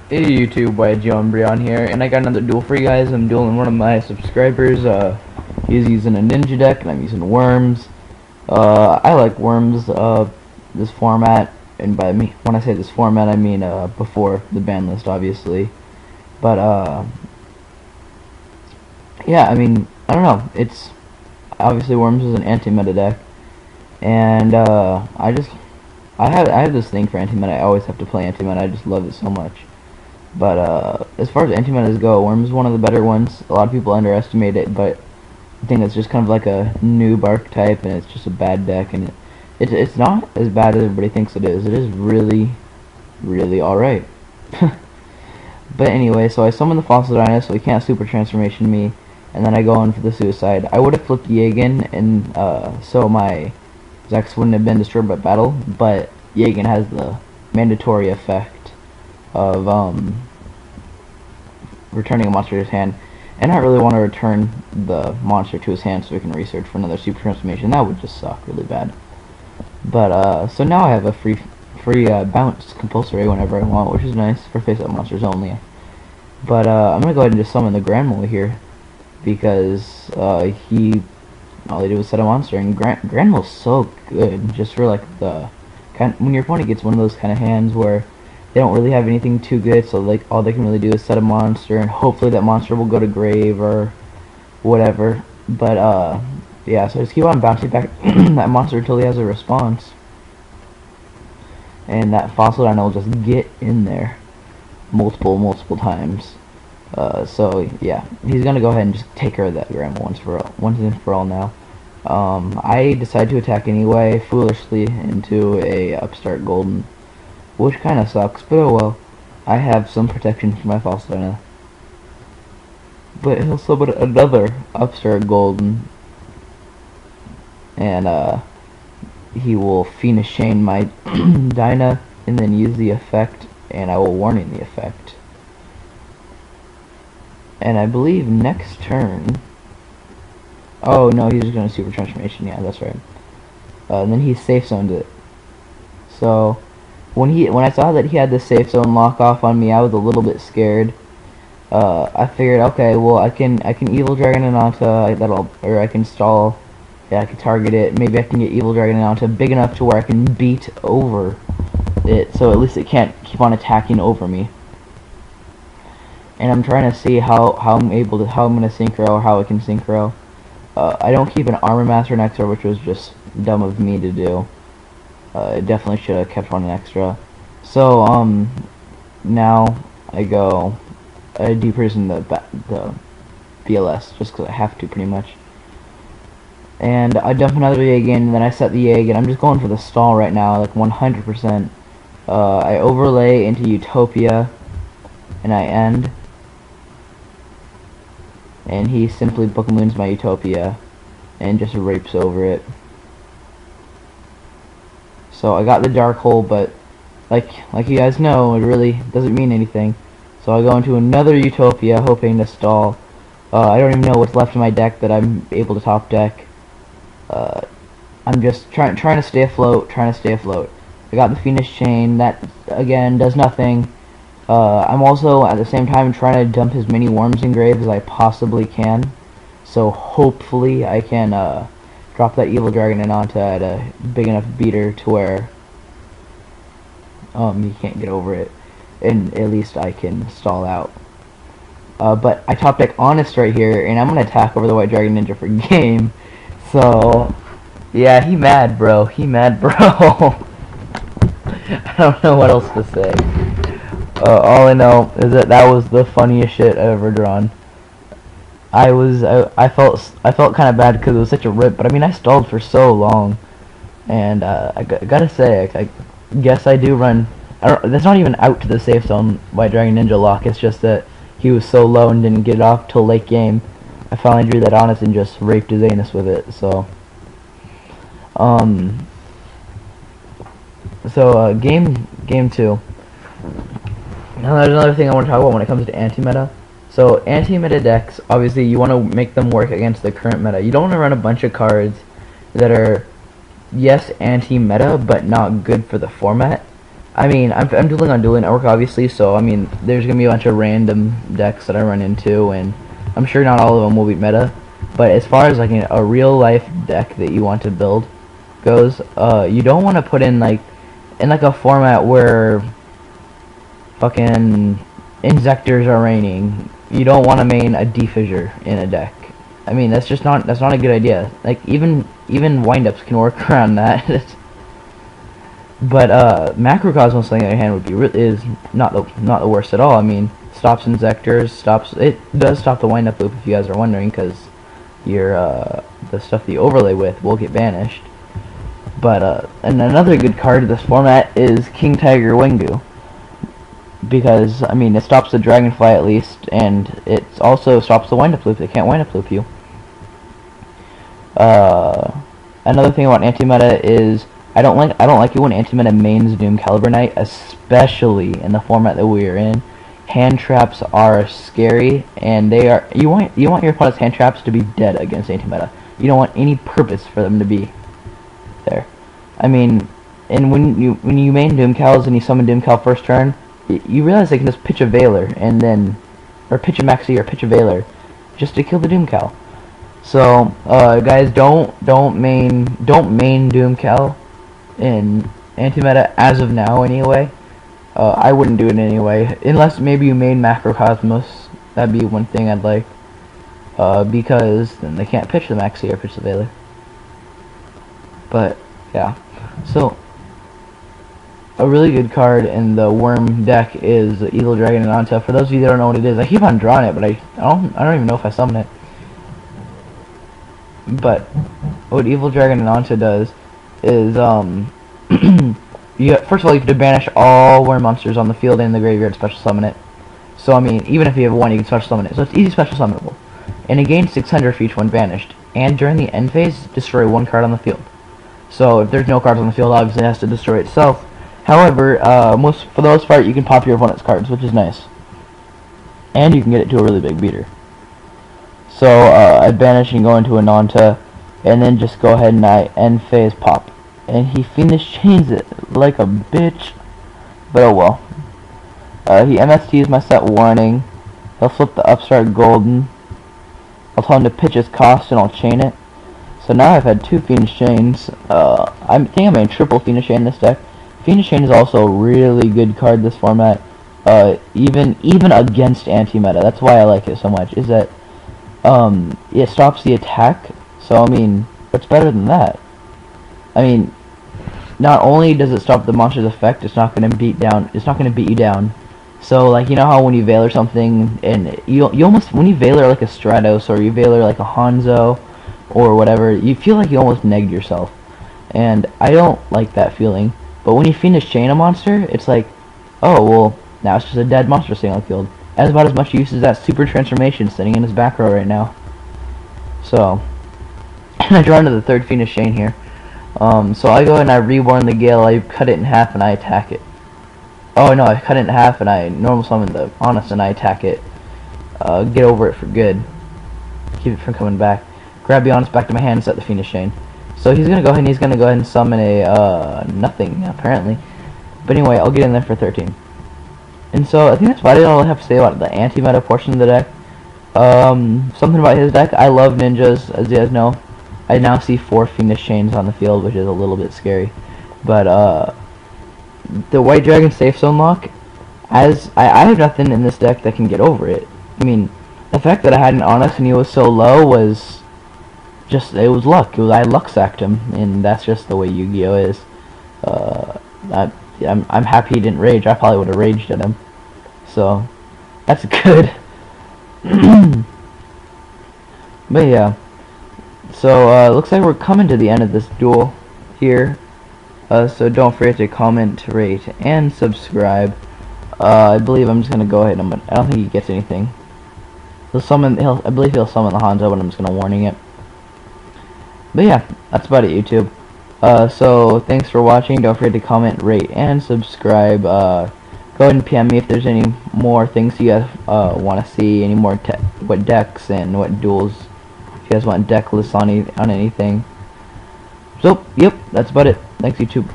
Hey YouTube, John Brion here, and I got another duel for you guys. I'm dueling one of my subscribers. He's using a ninja deck, and I'm using worms. I like worms, this format, and by me, when I say this format, I mean before the ban list, obviously. But yeah, I mean, I don't know. It's obviously worms is an anti-meta deck, and I have this thing for anti-meta. I always have to play anti-meta. I just love it so much. But as far as anti-metas go, Worm is one of the better ones. A lot of people underestimate it, but I think it's just kind of like a noob archetype, and it's just a bad deck, and it's not as bad as everybody thinks it is. It is really, really alright. But anyway, so I summon the Fossil Dyna, so he can't Super Transformation me, and then I go in for the Suicide. I would have flipped Yagen, and so my Zex wouldn't have been destroyed by battle, but Yagen has the mandatory effect of returning a monster to his hand, and I really want to return the monster to his hand so we can research for another super transformation. That would just suck really bad. But so now I have a free bounce compulsory whenever I want, which is nice for face-up monsters only. But I'm gonna go ahead and just summon the Granmole here because all he did was set a monster, and Granmole's so good just for like the when your opponent gets one of those kind of hands where they don't really have anything too good, so like all they can really do is set a monster, and hopefully that monster will go to grave or whatever. But yeah, so just keep on bouncing back that monster until he has a response, and that Fossil Dyna will just get in there multiple times. So yeah, he's gonna go ahead and just take care of that Grandma once and for all now. I decide to attack anyway, foolishly, into a Upstart Golden, which kind of sucks, but oh well. I have some protection for my Fossil Dyna. But he'll summon another Upstart Golden, and he will Phoenix Chain my Dyna, and then use the effect, and I will Warning the effect. And I believe next turn... Oh no, he's just going to Super Transformation, yeah, that's right. And then he safe zoned it. So when I saw that he had the safe zone lock off on me, I was a little bit scared. I figured, okay, well I can Evil Dragon Ananta, or I can stall. Yeah, I can target it. Maybe I can get Evil Dragon Ananta big enough to where I can beat over it, so at least it can't keep on attacking over me. And I'm trying to see how I'm gonna synchro, or how I can synchro. I don't keep an Armor Master in extra, which was just dumb of me to do. Definitely should have kept one extra. So now I deprison the BLS just because I have to, pretty much. And I dump another Yagen, and then I set the egg, and I'm just going for the stall right now, like 100%. I overlay into Utopia, and I end. And he simply Book of Moons my Utopia, and just rapes over it. So I got the Dark Hole, but like you guys know, it really doesn't mean anything. So I go into another Utopia, hoping to stall. I don't even know what's left in my deck that I'm able to top deck. I'm just trying to stay afloat, I got the Phoenix Chain, that again does nothing. I'm also at the same time trying to dump as many worms in grave as I possibly can. So hopefully I can drop that Evil Dragon Ananta at a big enough beater to where you can't get over it, and at least I can stall out. But I top deck Honest right here, and I'm gonna attack over the White Dragon Ninja for game. So yeah, he mad, bro. I don't know what else to say. All I know is that was the funniest shit I've ever drawn. I felt kind of bad because it was such a rip, but I mean I stalled for so long, and I gotta say I guess I do run. That's not even out to the safe zone White Dragon Ninja lock. It's just that he was so low and didn't get it off till late game. I finally drew that Honest and just raped his anus with it. So game 2. Now there's another thing I want to talk about when it comes to anti-meta. So anti-meta decks, obviously you want to make them work against the current meta. You don't want to run a bunch of cards that are, yes, anti-meta, but not good for the format. I mean, I'm dueling on Dueling Network, obviously, so, I mean, there's going to be a bunch of random decks that I run into, and I'm sure not all of them will be meta, but as far as, like, a real-life deck that you want to build goes, you don't want to put in, like, a format where fucking Inzectors are raining. You don't want to main a Defissure in a deck. I mean, that's not a good idea. Like, even windups can work around that. But Macrocosmos on the other hand is not the worst at all. I mean, stops Inzectors, it does stop the windup loop if you guys are wondering, because your the stuff that you overlay with will get banished. But and another good card of this format is King Tiger Wengu, because I mean it stops the Dragonfly at least, and it also stops the windup loop. They can't windup loop you. Another thing about anti-meta is I don't like it when anti-meta mains Doom Caliber Knight, especially in the format that we are in. Hand traps are scary, and they are you want your opponent's hand traps to be dead against anti-meta. You don't want any purpose for them to be there. I mean, and when you main Doom Cals and you summon Doom Cal first turn, you realize they can just pitch a Veiler and then, or pitch a Maxi or pitch a Veiler, just to kill the Doom Cal. So guys, don't main Doom Cal in anti-meta as of now anyway. I wouldn't do it anyway, unless maybe you main Macrocosmos. That'd be one thing I'd like, because then they can't pitch the Maxi or pitch the Veiler. But yeah, so a really good card in the Worm deck is Evil Dragon Ananta. For those of you that don't know what it is, I keep on drawing it, but I don't even know if I summon it. But what Evil Dragon Ananta does is first of all, you have to banish all Worm monsters on the field and the graveyard, special summon it. So I mean, even if you have one, you can special summon it. So it's easy special summonable, and it gains 600 for each one banished. And during the end phase, destroy one card on the field. So if there's no cards on the field, obviously it has to destroy itself. However, for the most part, you can pop your opponent's cards, which is nice, and you can get it to a really big beater. So I'd banish and go into Ananta, and then just go ahead and I end phase pop. And he Fiendish Chains it like a bitch, but oh well. He MSTs my set Warning. He'll flip the Upstart Golden. I'll tell him to pitch his cost and I'll chain it. So now I've had 2 Fiendish Chains. I think I'm in triple Fiendish Chain in this deck. Fiendish Chain is also a really good card this format. Even against anti-meta. That's why I like it so much. Is that it stops the attack. So I mean, what's better than that? I mean, not only does it stop the monster's effect, it's not going to beat you down. So like, you know how when you Veiler something and you almost, when you Veiler like a Stratos or you Veiler like a Hanzo or whatever, you feel like you almost negged yourself. And I don't like that feeling. But when you Fiendish Chain a monster, it's like, oh well, now it's just a dead monster sitting on the field. Has about as much use as that Super Transformation sitting in his back row right now. So I draw into the 3rd Fiendish Chain here. So I go and I reborn the Gale, I cut it in half and I attack it. Oh no, I cut it in half and I normal summon the Honest and I attack it. Get over it for good. Keep it from coming back. Grab the Honest back to my hand and set the Fiendish Chain. So he's gonna go ahead and summon a nothing apparently. But anyway, I'll get in there for 13. And so I think that's about all I have to say about the anti-meta portion of the deck. Something about his deck. I love ninjas, as you guys know. I now see 4 Fiendish Chains on the field, which is a little bit scary. But the White Dragon Safe Zone lock, I have nothing in this deck that can get over it. I mean, the fact that I had an Honest and he was so low was just, it was luck. I luck sacked him, and that's just the way Yu-Gi-Oh is. I'm happy he didn't rage. I probably would have raged at him. So that's good. But yeah. So looks like we're coming to the end of this duel here. So don't forget to comment, rate, and subscribe. I believe I'm just gonna go ahead and I don't think he gets anything. I believe he'll summon the Hanzo, but I'm just gonna warning it. But yeah, that's about it, YouTube. So thanks for watching. Don't forget to comment, rate, and subscribe. Go ahead and PM me if there's any more things you guys want to see, any more what decks and what duels. If you guys want deck lists on anything. So, yep, that's about it. Thanks, YouTube.